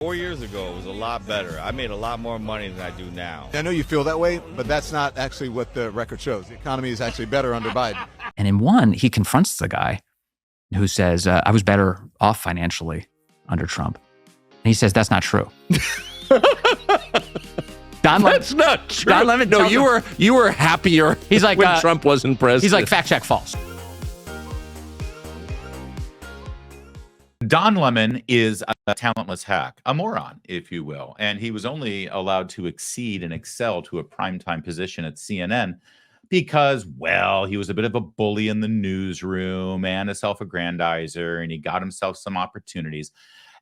4 years ago, it was a lot better. I made a lot more money than I do now. I know you feel that way, but that's not actually what the record shows. The economy is actually better under Biden. And in one, he confronts the guy who says, I was better off financially under Trump. And he says, that's not true. That's not true. Don Lemon no, you were happier he's like, when Trump wasn't president. He's like, fact check false. Don Lemon is a talentless hack, a moron, if you will. And he was only allowed to exceed and excel to a primetime position at CNN because, well, he was a bit of a bully in the newsroom and a self-aggrandizer, and he got himself some opportunities.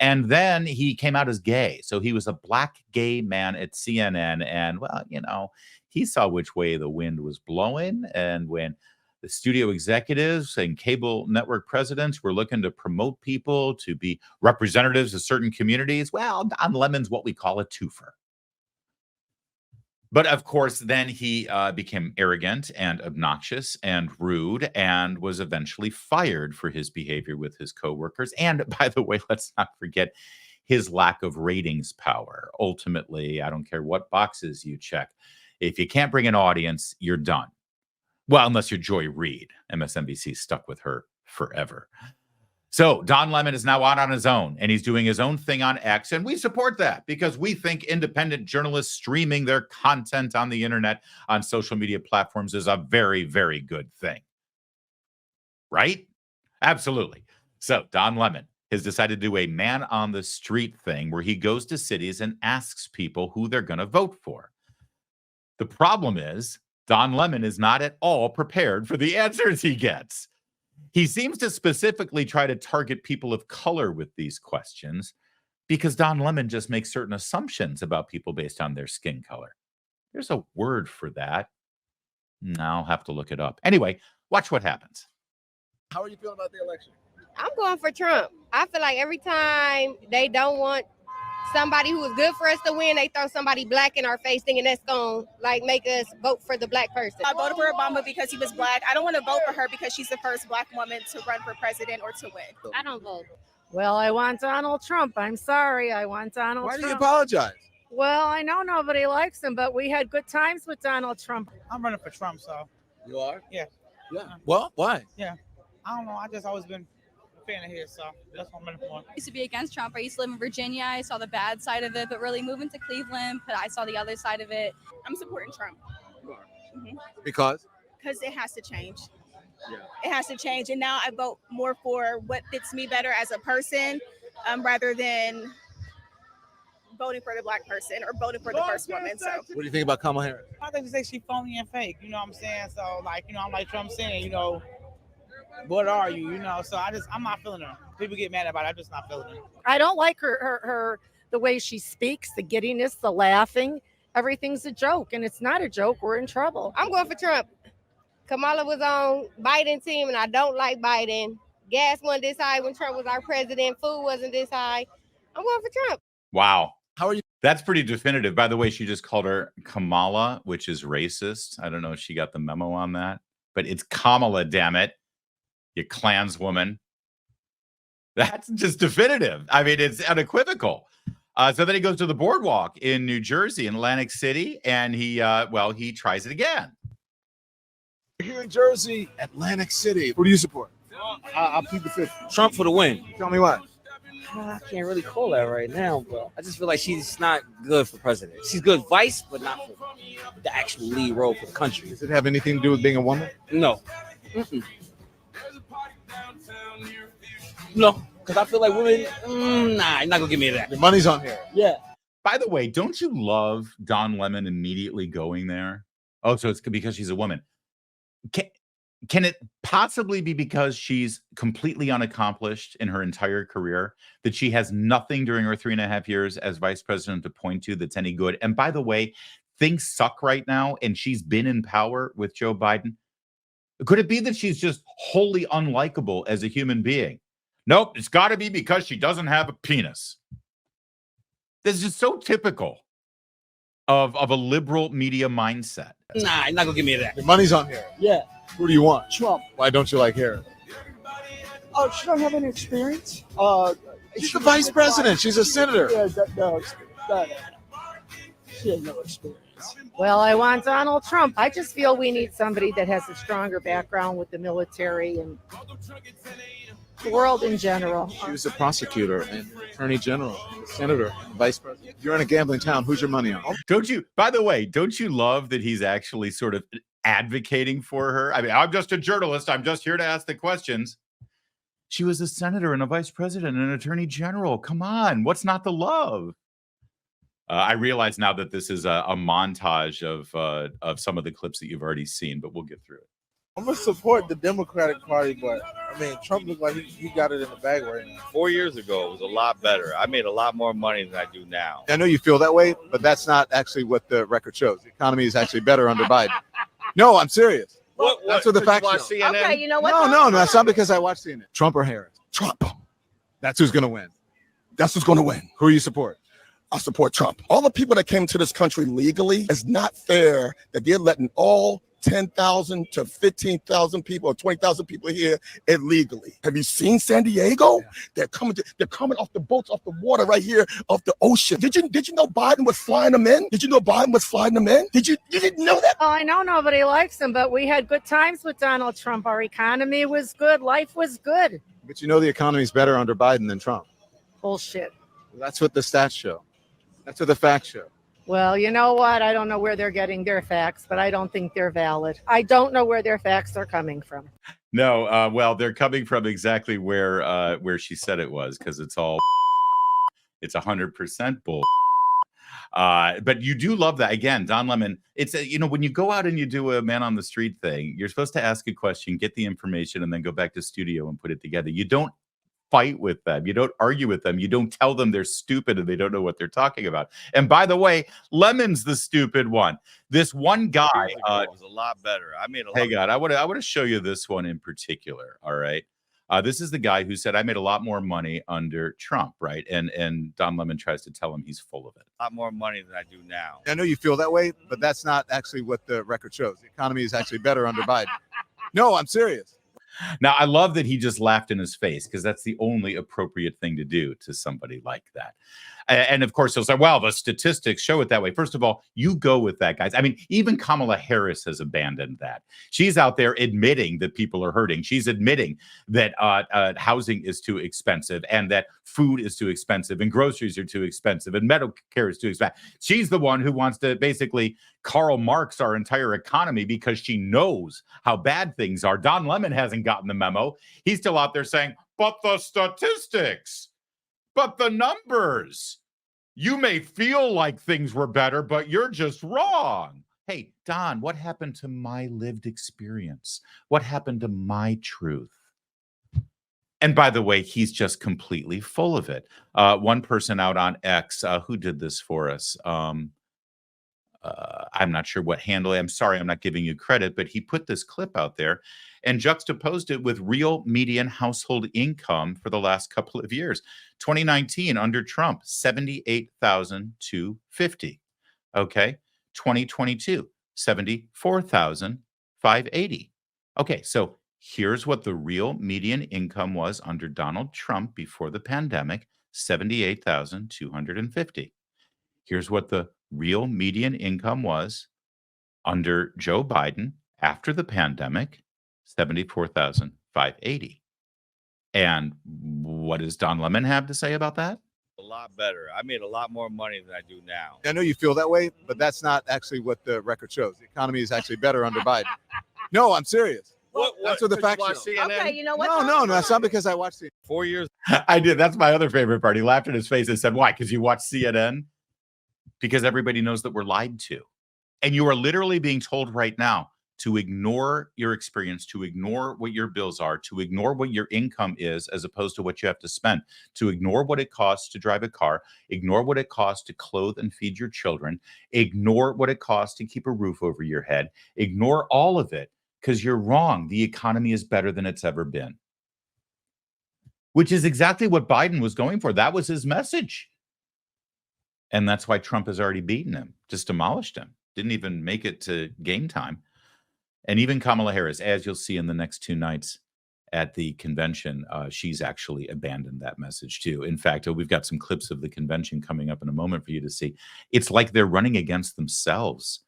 And then he came out as gay. So he was a black gay man at CNN. And, well, you know, he saw which way the wind was blowing. And when the studio executives and cable network presidents were looking to promote people to be representatives of certain communities, well, Don Lemon's what we call a twofer. But of course, then he became arrogant and obnoxious and rude and was eventually fired for his behavior with his coworkers. And by the way, let's not forget his lack of ratings power. Ultimately, I don't care what boxes you check. If you can't bring an audience, you're done. Well, unless you're Joy Reid. MSNBC stuck with her forever. So Don Lemon is now out on his own, and he's doing his own thing on X, and we support that because we think independent journalists streaming their content on the internet on social media platforms is a very, very good thing. Right? Absolutely. So Don Lemon has decided to do a man on the street thing where he goes to cities and asks people who they're going to vote for. The problem is Don Lemon is not at all prepared for the answers he gets. He seems to specifically try to target people of color with these questions because Don Lemon just makes certain assumptions about people based on their skin color. There's a word for that. I'll have to look it up. Anyway, watch what happens. How are you feeling about the election? I'm going for Trump. I feel like every time they don't want somebody who is good for us to win, they throw somebody black in our face thinking that's going to make us vote for the black person. I voted for Obama because he was black. I don't want to vote for her because she's the first black woman to run for president or to win. I don't vote. Well, I want Donald Trump. I'm sorry. I want Donald Trump. Why do you apologize? Well, I know nobody likes him, but we had good times with Donald Trump. I'm running for Trump, so. You are? Yeah. Yeah. Well, why? Yeah. I don't know. I just always been a fan of his, so that's what I'm running for. I used to be against Trump. I used to live in Virginia. I saw the bad side of it, but really moving to Cleveland, I saw the other side of it. I'm supporting Trump. Because? Because it has to change. Yeah. It has to change. And now I vote more for what fits me better as a person rather than voting for the black person or voting for the first woman. So What do you think about Kamala Harris? I think they say she's phony and fake, you know what I'm saying? So, like, you know, I'm like Trump saying, you know, what are you, you know? So I'm not feeling her. People get mad about it. I'm just not feeling her. I don't like her the way she speaks, the giddiness, the laughing. Everything's a joke, and it's not a joke. We're in trouble. I'm going for Trump. Kamala was on Biden's team, and I don't like Biden. Gas wasn't this high when Trump was our president. Food wasn't this high. I'm going for Trump. Wow. How are you? That's pretty definitive. By the way, she just called her Kamala, which is racist. I don't know if she got the memo on that, but it's Kamala, damn it. You Klanswoman. That's just definitive. I mean, it's unequivocal. So then he goes to the boardwalk in New Jersey, in Atlantic City, and he tries it again. Here in Jersey, Atlantic City. Who do you support? I'll plead the fifth. Trump for the win. Tell me why. I can't really call that right now, but I just feel like she's not good for president. She's good vice, but not for the actual lead role for the country. Does it have anything to do with being a woman? No. No, because I feel like women, nah, you're not going to give me that. The money's on here. Yeah. By the way, don't you love Don Lemon immediately going there? Oh, so it's because she's a woman. Can it possibly be because she's completely unaccomplished in her entire career, that she has nothing during her 3.5 years as vice president to point to that's any good? And by the way, things suck right now, and she's been in power with Joe Biden. Could it be that she's just wholly unlikable as a human being? Nope, it's got to be because she doesn't have a penis. This is just so typical of a liberal media mindset. Nah, you're not going to give me that. The money's on here. Yeah. Who do you want? Trump. Why don't you like Harris? Oh, she don't have any experience. She's the vice president. She's a senator. No, she has no experience. Well, I want Donald Trump. I just feel we need somebody that has a stronger background with the military and the world in general. She was a prosecutor and attorney general, and a senator, and vice president. If you're in a gambling town, who's your money on? Don't you, by the way, don't you love that he's actually sort of advocating for her? I mean, I'm just a journalist. I'm just here to ask the questions. She was a senator and a vice president and an attorney general. Come on. What's not to love? I realize now that this is a montage of some of the clips that you've already seen, but we'll get through it. I'm gonna support the Democratic Party, but I mean, Trump looks like he got it in the bag right now. 4 years ago, it was a lot better. I made a lot more money than I do now. I know you feel that way, but that's not actually what the record shows. The economy is actually better under Biden. No, I'm serious. That's what the facts show. Okay, you know what? No, that's not because I watched CNN. Trump or Harris? Trump. That's who's going to win. That's who's going to win. Who you support? I support Trump. All the people that came to this country legally, it's not fair that they're letting all 10,000 to 15,000 people or 20,000 people here illegally. Have you seen San Diego? Yeah. They're coming off the boats, off the water right here, off the ocean. Did you know Biden was flying them in? Did you know Biden was flying them in? You didn't know that? Oh, I know nobody likes him, but we had good times with Donald Trump. Our economy was good. Life was good. But you know the economy's better under Biden than Trump. Bullshit. That's what the stats show. That's what the facts show. Well, you know what? I don't know where they're getting their facts, but I don't think they're valid. I don't know where their facts are coming from. No, well, they're coming from exactly where she said it was, because it's 100% bull. But you do love that. Again, Don Lemon, it's when you go out and you do a man on the street thing, you're supposed to ask a question, get the information, and then go back to studio and put it together. You don't fight with them. You don't argue with them. You don't tell them they're stupid and they don't know what they're talking about. And by the way, Lemon's the stupid one. This one guy It was a lot better. I made a lot. Hey, God, I want to show you this one in particular. All right. This is the guy who said, I made a lot more money under Trump, right? And Don Lemon tries to tell him he's full of it. A lot more money than I do now. I know you feel that way, but that's not actually what the record shows. The economy is actually better under Biden. No, I'm serious. Now, I love that he just laughed in his face, because that's the only appropriate thing to do to somebody like that. And of course, he'll say, well, the statistics show it that way. First of all, you go with that, guys. I mean, even Kamala Harris has abandoned that. She's out there admitting that people are hurting. She's admitting that housing is too expensive, and that food is too expensive, and groceries are too expensive, and medical care is too expensive. She's the one who wants to basically Karl Marx our entire economy, because she knows how bad things are. Don Lemon hasn't gotten the memo. He's still out there saying, but the statistics, but the numbers. You may feel like things were better, but you're just wrong. Hey, Don, what happened to my lived experience? What happened to my truth? And by the way, he's just completely full of it. One person out on X, who did this for us? I'm not sure what handle. I'm sorry, I'm not giving you credit, but he put this clip out there and juxtaposed it with real median household income for the last couple of years. 2019 under Trump, 78,250. Okay. 2022, 74,580. Okay. So here's what the real median income was under Donald Trump before the pandemic, 78,250. Here's what the real median income was under Joe Biden after the pandemic, 74,580. And what does Don Lemon have to say about that? A lot better. I made a lot more money than I do now. I know you feel that way, but that's not actually what the record shows. The economy is actually better under Biden. No, I'm serious. That's what the facts show. Okay, you know what? No, that's not because I watched CNN. 4 years. I did. That's my other favorite part. He laughed in his face and said, why? Because you watch CNN? Because everybody knows that we're lied to. And you are literally being told right now to ignore your experience, to ignore what your bills are, to ignore what your income is as opposed to what you have to spend, to ignore what it costs to drive a car, ignore what it costs to clothe and feed your children, ignore what it costs to keep a roof over your head, ignore all of it, because you're wrong. The economy is better than it's ever been. Which is exactly what Biden was going for. That was his message. And that's why Trump has already beaten him, just demolished him. Didn't even make it to game time. And even Kamala Harris, as you'll see in the next two nights, at the convention, she's actually abandoned that message too. In fact, we've got some clips of the convention coming up in a moment for you to see. It's like they're running against themselves.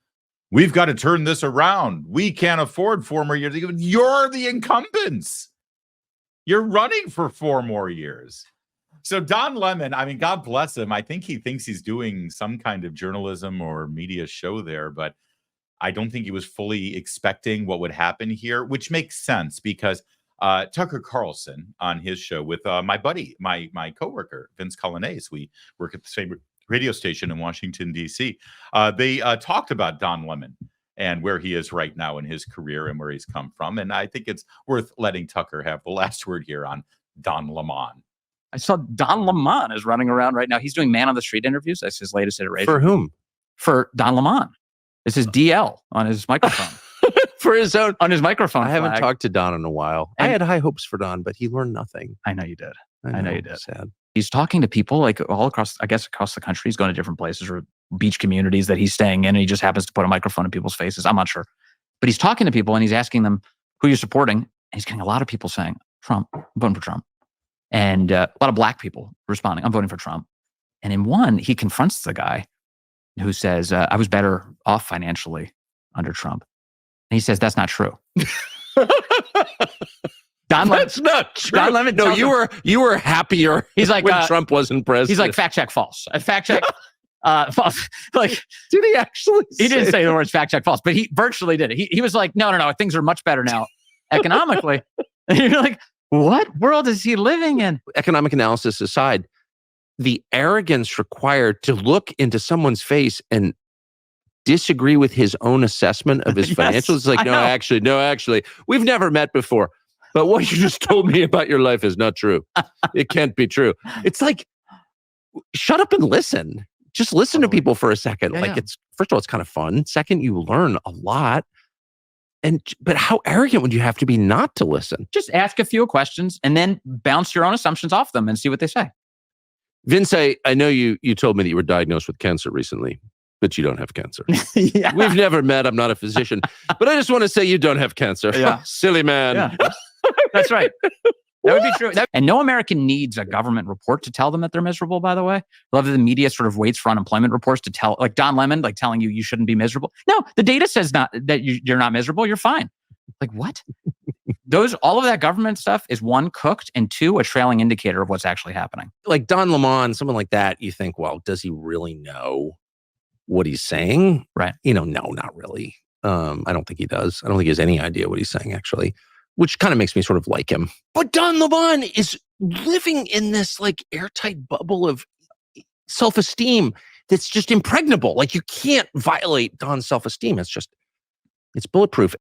We've got to turn this around. We can't afford 4 more years. You're the incumbents. You're running for 4 more years. So Don Lemon, I mean, God bless him. I think he thinks he's doing some kind of journalism or media show there, but I don't think he was fully expecting what would happen here, which makes sense because Tucker Carlson on his show with my buddy, my coworker, Vince Colanese, we work at the same radio station in Washington, D.C. They talked about Don Lemon and where he is right now in his career and where he's come from. And I think it's worth letting Tucker have the last word here on Don Lemon. I saw Don Lemon is running around right now. He's doing man on the street interviews. That's his latest iteration. For whom? For Don Lemon. This is DL on his microphone. For his own. On his microphone. I haven't flag. talked to Don in a while. And I had high hopes for Don, but he learned nothing. I know you did. I know you did. Sad. He's talking to people like all across, I guess, across the country. He's going to different places or beach communities that he's staying in. And he just happens to put a microphone in people's faces. I'm not sure. But he's talking to people and he's asking them who you're supporting. And he's getting a lot of people saying, Trump, I'm voting for Trump. And a lot of black people responding, I'm voting for Trump. And in one, he confronts the guy who says, I was better off financially under Trump. And he says, that's not true. That's not true. Don Lemon, no, you were happier. He's like when Trump wasn't president. He's like fact check false. Fact check false. Like, did he actually? He didn't say the words fact check false, but he virtually did it. He was like, no, things are much better now economically. And you're like, what world is he living in? Economic analysis aside, the arrogance required to look into someone's face and disagree with his own assessment of his financials. It's like, no, actually, we've never met before. But what you just told me about your life is not true. It can't be true. It's like, shut up and listen. Just listen to people for a second. It's first of all, it's kind of fun. Second, you learn a lot. But how arrogant would you have to be not to listen? Just ask a few questions and then bounce your own assumptions off them and see what they say. Vince, I know you told me that you were diagnosed with cancer recently, but you don't have cancer. Yeah. We've never met. I'm not a physician. But I just want to say you don't have cancer. Yeah. Silly man. Yeah. That's right. That would be true. And no American needs a government report to tell them that they're miserable, by the way. I love that the media sort of waits for unemployment reports to tell, like Don Lemon, like telling you shouldn't be miserable. No, the data says not that you're not miserable. You're fine. Like what? All of that government stuff is one, cooked, and two, a trailing indicator of what's actually happening. Like Don Lemon, someone like that, you think, well, does he really know what he's saying? Right. No, not really. I don't think he does. I don't think he has any idea what he's saying, actually. Which kind of makes me sort of like him. But Don Lemon is living in this like airtight bubble of self-esteem that's just impregnable. Like you can't violate Don's self-esteem. It's bulletproof.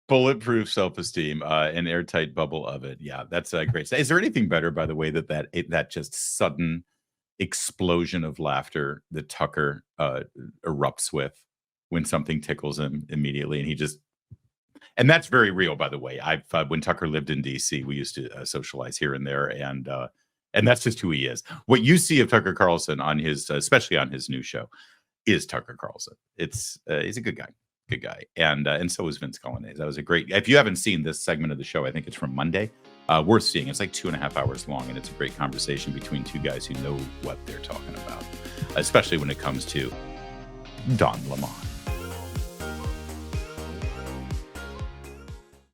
Bulletproof self-esteem, an airtight bubble of it. Yeah, that's great. Is there anything better, by the way, that just sudden explosion of laughter that Tucker erupts with when something tickles him immediately, and that's very real, by the way. When Tucker lived in D.C., we used to socialize here and there, and that's just who he is. What you see of Tucker Carlson on his, especially on his new show, is Tucker Carlson. He's a good guy, and so is Vince Colanese. That was a great. If you haven't seen this segment of the show, I think it's from Monday. Worth seeing. It's like 2.5 hours long, and it's a great conversation between two guys who know what they're talking about, especially when it comes to Don Lemon.